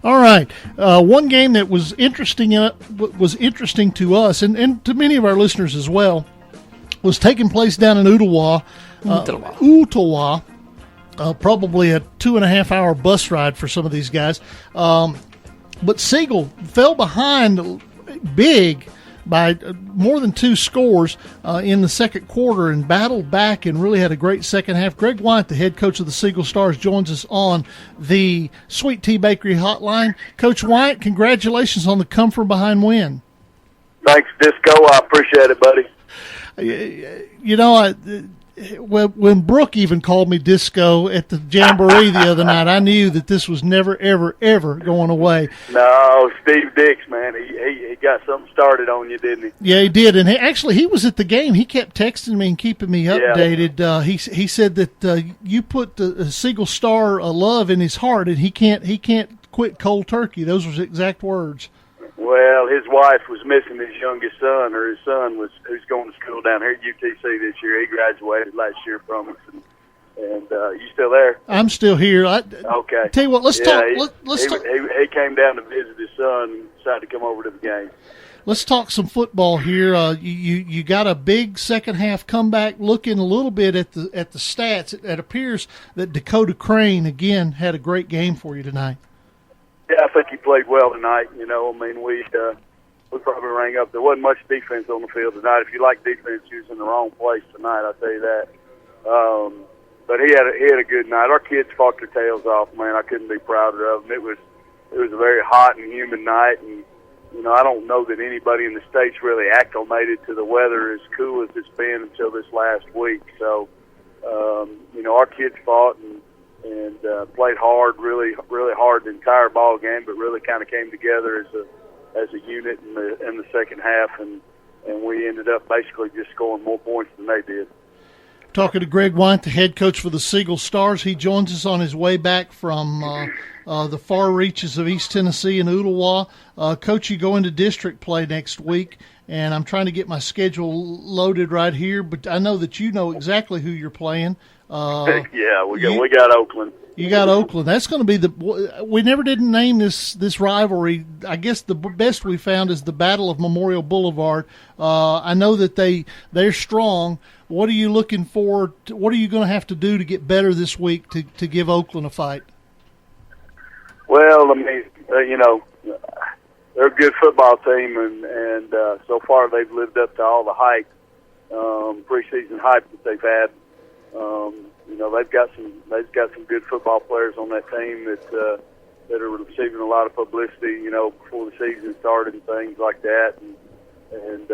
All right. One game that was interesting to us and to many of our listeners as well was taking place down in Ooltewah. Probably a 2.5-hour bus ride for some of these guys. But Siegel fell behind big by more than 2 scores in the second quarter and battled back and really had a great second half. Greg Wyant, the head coach of the Siegel Stars, joins us on the Sweet Tea Bakery hotline. Coach Wyant, congratulations on the come-from-behind win. Thanks, Disco. I appreciate it, buddy. You know, when Brooke even called me Disco at the Jamboree the other night, I knew that this was never, ever, ever going away. No, Steve Dix, man, he got something started on you, didn't he? Yeah, he did, and he was at the game. He kept texting me and keeping me updated. Yeah. He said that you put the Siegel Star love in his heart, and he can't quit cold turkey. Those were his exact words. Well, his wife was missing his youngest son, or his son who's going to school down here at UTC this year. He graduated last year from us, and you still there? I'm still here. Okay. Tell you what, let's talk. Let's talk. He came down to visit his son and decided to come over to the game. Let's talk some football here. You got a big second half comeback. Looking a little bit at the stats, it appears that Dakota Crane again had a great game for you tonight. Yeah, I think he played well tonight. You know, I mean, we probably rang up. There wasn't much defense on the field tonight. If you like defense, you was in the wrong place tonight. I'll tell you that. But he had a good night. Our kids fought their tails off, man. I couldn't be prouder of them. It was a very hot and humid night, and you know, I don't know that anybody in the state's really acclimated to the weather as cool as it's been until this last week. So, you know, our kids fought and played hard, really hard the entire ball game, but really kind of came together as a unit in the second half, and we ended up basically just scoring more points than they did. Talking to Greg Wyant, the head coach for the Siegel Stars. He joins us on his way back from the far reaches of East Tennessee and Ooltewah. Coach, you go into district play next week, and I'm trying to get my schedule loaded right here, but I know that you know exactly who you're playing. Yeah, we got Oakland. You got Oakland. That's going to be we never did name this rivalry. I guess the best we found is the Battle of Memorial Boulevard. I know that they're strong. What are you looking for? What are you going to have to do to get better this week to give Oakland a fight? Well, I mean, you know, they're a good football team, and so far they've lived up to all the hype, preseason hype that they've had. You know, they've got some good football players on that team that are receiving a lot of publicity, you know, before the season started and things like that. And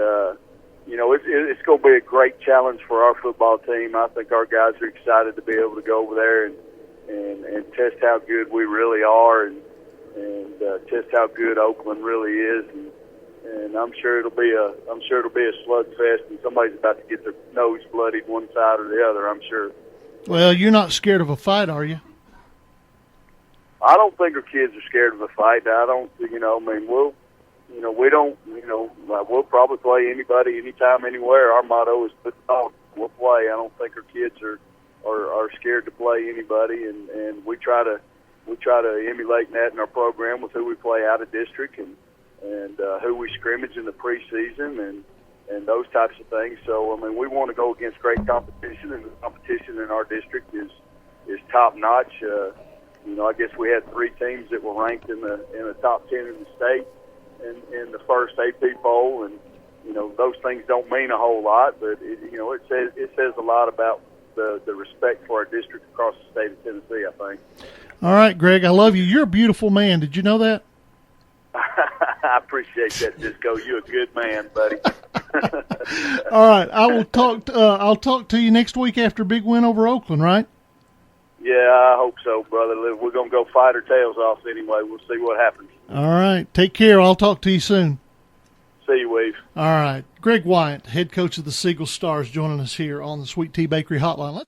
you know, it's going to be a great challenge for our football team. I think our guys are excited to be able to go over there and test how good we really are and test how good Oakland really is. And I'm sure it'll be a slugfest, and somebody's about to get their nose bloodied one side or the other, I'm sure. Well, you're not scared of a fight, are you? I don't think our kids are scared of a fight. I don't, you know, I mean, we'll probably play anybody, anytime, anywhere. Our motto is put the dog. We'll play. I don't think our kids are scared to play anybody, and we try to emulate that in our program with who we play out of district and who we scrimmage in the preseason and those types of things. So, I mean, we want to go against great competition, and the competition in our district is top notch. You know, I guess we had 3 teams that were ranked in the top 10 in the state in the first AP poll, and you know, those things don't mean a whole lot, but it says a lot about the respect for our district across the state of Tennessee, I think. All right, Greg, I love you. You're a beautiful man. Did you know that? I appreciate that, Disco. You're a good man, buddy. All right, I'll talk to you next week after a big win over Oakland, right? Yeah, I hope so, brother. We're going to go fight our tails off anyway. We'll see what happens. All right, take care. I'll talk to you soon. See you, Weave. All right, Greg Wyant, head coach of the Siegel Stars, joining us here on the Sweet Tea Bakery Hotline.